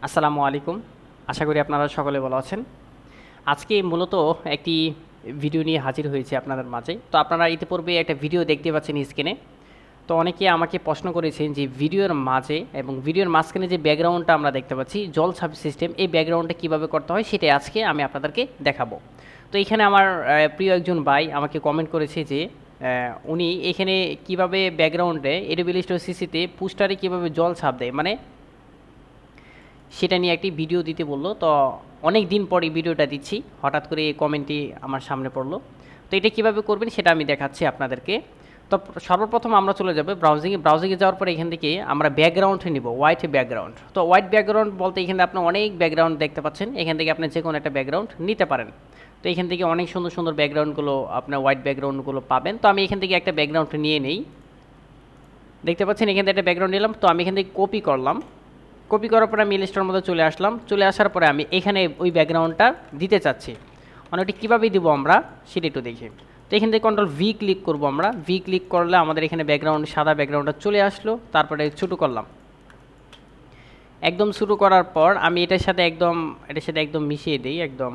আসসালামু আলাইকুম। আশা করি আপনারা সকলে ভালো আছেন। আজকে মূলত একটি ভিডিও নিয়ে হাজির হয়েছি আপনাদের মাঝে। তো আপনারা ইতিপূর্বে একটা ভিডিও দেখতে পাচ্ছেন স্ক্রিনে। তো অনেকে আমাকে প্রশ্ন করেছেন যে ভিডিওর মাঝে এবং ভিডিওর মাঝখানে যে ব্যাকগ্রাউন্ডটা আমরা দেখতে পাচ্ছি জলছাপ সিস্টেম, এই ব্যাকগ্রাউন্ডটা কীভাবে করতে হয় সেটাই আজকে আমি আপনাদেরকে দেখাবো। তো এখানে আমার প্রিয় একজন ভাই আমাকে কমেন্ট করেছে যে উনি এখানে কিভাবে ব্যাকগ্রাউন্ডে adobe illustrator সিসিতে পোস্টারে কীভাবে জলছাপ দেয়, মানে সেটা নিয়ে একটি ভিডিও দিতে বললো। তো অনেক দিন পর এই ভিডিওটা দিচ্ছি, হঠাৎ করে এই কমেন্টটি আমার সামনে পড়লো। তো এটা কীভাবে করবেন সেটা আমি দেখাচ্ছি আপনাদেরকে। তো সর্বপ্রথম আমরা চলে যাবো ব্রাউজিংয়ে যাওয়ার পরে এখান থেকে আমরা ব্যাকগ্রাউন্ড নিব, হোয়াইট ব্যাকগ্রাউন্ড। তো হোয়াইট ব্যাকগ্রাউন্ড বলতে এখানে আপনি অনেক ব্যাকগ্রাউন্ড দেখতে পাচ্ছেন, এখান থেকে আপনি যে কোনো একটা ব্যাকগ্রাউন্ড নিতে পারেন। তো এখান থেকে অনেক সুন্দর সুন্দর ব্যাকগ্রাউন্ডগুলো আপনার হোয়াইট ব্যাকগ্রাউন্ডগুলো পাবেন। তো আমি এখান থেকে একটা ব্যাকগ্রাউন্ড নিয়ে নেই, দেখতে পাচ্ছেন এখান থেকে একটা ব্যাকগ্রাউন্ড নিলাম। তো আমি এখান থেকে কপি করলাম, কপি করার পরে আমি ইলাস্ট্রেটরের মধ্যে চলে আসলাম। চলে আসার পরে আমি এখানে ওই ব্যাকগ্রাউন্ডটা দিতে চাচ্ছি। মানে ওটি কীভাবে দিব আমরা সেটা একটু দেখি। তো এখান থেকে কন্ট্রোল ভি ক্লিক করব আমরা। ভি ক্লিক করলে আমাদের এখানে ব্যাকগ্রাউন্ড, সাদা ব্যাকগ্রাউন্ডটা চলে আসলো। তারপরে ছোটো করলাম, একদম শুরু করার পর আমি এটার সাথে একদম মিশিয়ে দিই একদম।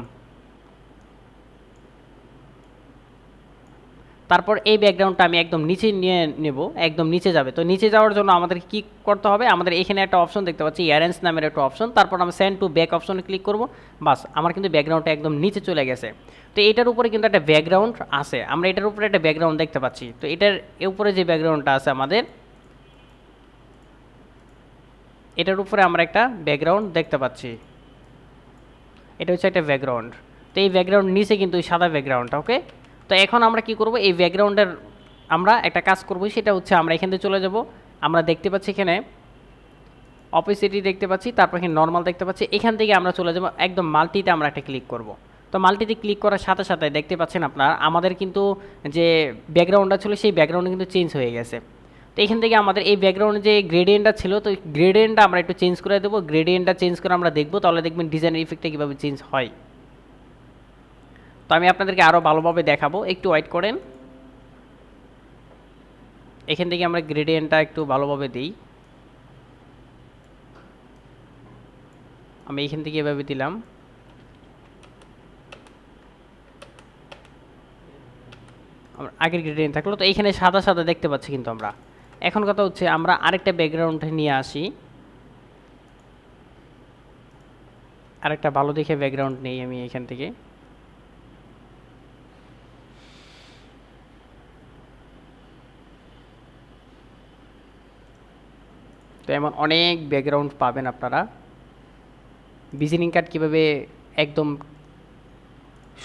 তারপর এই ব্যাকগ্রাউন্ডটা আমি একদম নিচে নিয়ে নেব, একদম নিচে যাবে। তো নিচে যাওয়ার জন্য আমাদের কি করতে হবে, আমাদের এখানে একটা অপশন দেখতে পাচ্ছি অ্যারেঞ্জ নামের একটা অপশন। তারপর আমরা সেন্ড টু ব্যাক অপশনে ক্লিক করব। বাস, আমার কিন্তু ব্যাকগ্রাউন্ডটা একদম নিচে চলে গেছে। তো এটার উপরে কিন্তু একটা ব্যাকগ্রাউন্ড আছে, আমরা এটার উপরে একটা ব্যাকগ্রাউন্ড দেখতে পাচ্ছি। তো এটার উপরে যে ব্যাকগ্রাউন্ডটা আছে আমাদের, এটার উপরে আমরা একটা ব্যাকগ্রাউন্ড দেখতে পাচ্ছি। এটা হচ্ছে একটা ব্যাকগ্রাউন্ড। তো এই ব্যাকগ্রাউন্ড নিচে কিন্তু ওই সাদা ব্যাকগ্রাউন্ডটা, ওকে। তো এখন আমরা কি করব, এই ব্যাকগ্রাউন্ডের আমরা একটা কাজ করব, সেটা হচ্ছে আমরা এখান থেকে চলে যাব। আমরা দেখতে পাচ্ছি এখানে অপেসিটি দেখতে পাচ্ছি, তারপর এখানে নর্মাল দেখতে পাচ্ছি। এখান থেকে আমরা চলে যাব একদম মাল্টিতে, আমরা একটা ক্লিক করব। তো মাল্টিতে ক্লিক করার সাথে সাথে দেখতে পাচ্ছেন আপনার আমাদের কিন্তু যে ব্যাকগ্রাউন্ডটা ছিল সেই ব্যাকগ্রাউন্ড কিন্তু চেঞ্জ হয়ে গেছে। তো এখান থেকে আমাদের এই ব্যাকগ্রাউন্ডে যে গ্রেডিয়েন্টটা ছিল, তো গ্রেডিয়েন্টটা আমরা একটু চেঞ্জ করে দেবো। গ্রেডিয়েন্টটা চেঞ্জ করে আমরা দেখবো, তাহলে দেখবেন ডিজাইনের ইফেক্টটা কীভাবে চেঞ্জ হয়। তো আমি আপনাদেরকে আরও ভালোভাবে দেখাবো, একটু ওয়েট করেন। এখান থেকে আমরা গ্রেডিয়েন্টটা একটু ভালোভাবে দিই। আমি এখান থেকে এভাবে দিলাম। আমরা আগের গ্রেডিয়েন্ট থাকলো, তো এইখানে সাদা সাদা দেখতে পাচ্ছি কিন্তু আমরা। এখন কথা হচ্ছে আমরা আরেকটা ব্যাকগ্রাউন্ড নিয়ে আসি, আরেকটা ভালো দেখে ব্যাকগ্রাউন্ড নেই আমি এখান থেকে। তো এমন অনেক ব্যাকগ্রাউন্ড পাবেন আপনারা। ভিজিটিং কার্ড কীভাবে একদম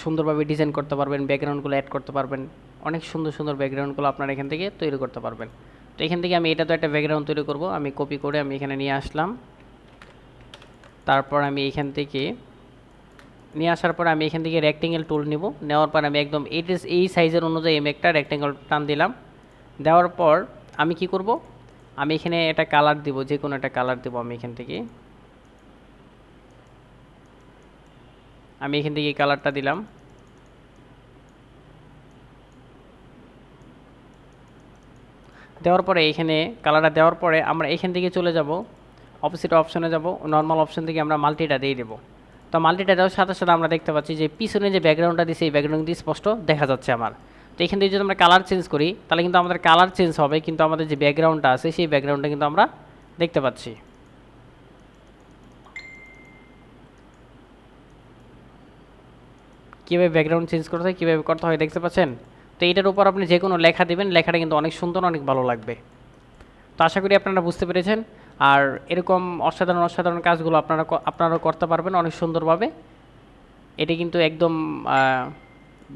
সুন্দরভাবে ডিজাইন করতে পারবেন, ব্যাকগ্রাউন্ডগুলো অ্যাড করতে পারবেন, অনেক সুন্দর সুন্দর ব্যাকগ্রাউন্ডগুলো আপনারা এখান থেকে তৈরি করতে পারবেন। তো এখান থেকে আমি এটা তো একটা ব্যাকগ্রাউন্ড তৈরি করব, আমি কপি করে আমি এখানে নিয়ে আসলাম। তারপর আমি এখান থেকে নিয়ে আসার পর আমি এখান থেকে রেক্টেঙ্গেল টুল নেব। নেওয়ার পর আমি একদম এই সাইজের অনুযায়ী আমি একটা রেক্টেঙ্গেল টান দিলাম। দেওয়ার পর আমি কি করব, আমি এখানে একটা কালার দিব, যে কোনো একটা কালার দেবো। আমি এখান থেকে এই কালারটা দিলাম। দেওয়ার পরে এখানে কালারটা দেওয়ার পরে আমরা এখান থেকে চলে যাব অপোজিট অপশনে যাব, নর্মাল অপশন থেকে আমরা মাল্টিটা দিয়ে দেবো। তো মাল্টিটা দেওয়ার সাথে সাথে আমরা দেখতে পাচ্ছি যে পিছনে যে ব্যাকগ্রাউন্ডটা দিয়েছে এই ব্যাকগ্রাউন্ড দিয়ে স্পষ্ট দেখা যাচ্ছে আমার। তো এখান থেকে যদি আমরা কালার চেঞ্জ করি তাহলে কিন্তু আমাদের কালার চেঞ্জ হবে, কিন্তু আমাদের যে ব্যাকগ্রাউন্ডটা আছে সেই ব্যাকগ্রাউন্ডটা কিন্তু আমরা দেখতে পাচ্ছি। কীভাবে ব্যাকগ্রাউন্ড চেঞ্জ করতে হয়, কীভাবে করতে হয় দেখতে পাচ্ছেন। তো এইটার উপর আপনি যে কোনো লেখা দেবেন, লেখাটা কিন্তু অনেক সুন্দর, অনেক ভালো লাগবে। তো আশা করি আপনারা বুঝতে পেরেছেন। আর এরকম অসাধারণ অসাধারণ কাজগুলো আপনারাও করতে পারবেন অনেক সুন্দরভাবে। এটা কিন্তু একদম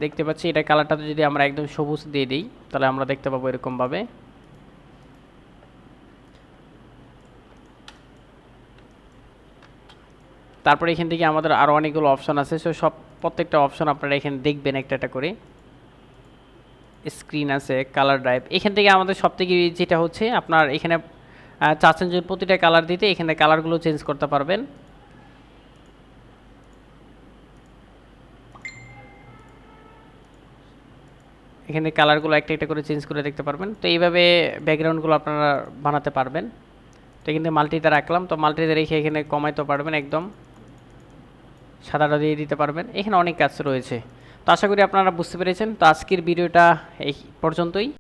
দেখতে পাচ্ছি, এটা কালারটাতে যদি আমরা একদম সবুজ দিয়ে দিই তাহলে আমরা দেখতে পাবো এরকমভাবে। তারপরে এখান থেকে আমাদের আরও অনেকগুলো অপশন আছে, সো প্রত্যেকটা অপশন আপনারা এখানে দেখবেন একটা একটা করে। স্ক্রিন আছে, কালার ড্রাইভ। এখান থেকে আমাদের সবথেকে যেটা হচ্ছে আপনার এখানে চাচ্ছেন যে প্রতিটা কালার দিতে, এখানে কালারগুলো চেঞ্জ করতে পারবেন। এখানে কালারগুলো একটা একটা করে চেঞ্জ করে দেখতে পারবেন। তো এইভাবে ব্যাকগ্রাউন্ডগুলো আপনারা বানাতে পারবেন। তো কিন্তু মাল্টিতে রাখলাম, তো মাল্টিতে রেখে এখানে কমাইতে পারবেন, একদম সাদাটা দিয়ে দিতে পারবেন। এখানে অনেক কাজ রয়েছে। তো আশা করি আপনারা বুঝতে পেরেছেন। তো আজকের ভিডিওটা এই পর্যন্তই।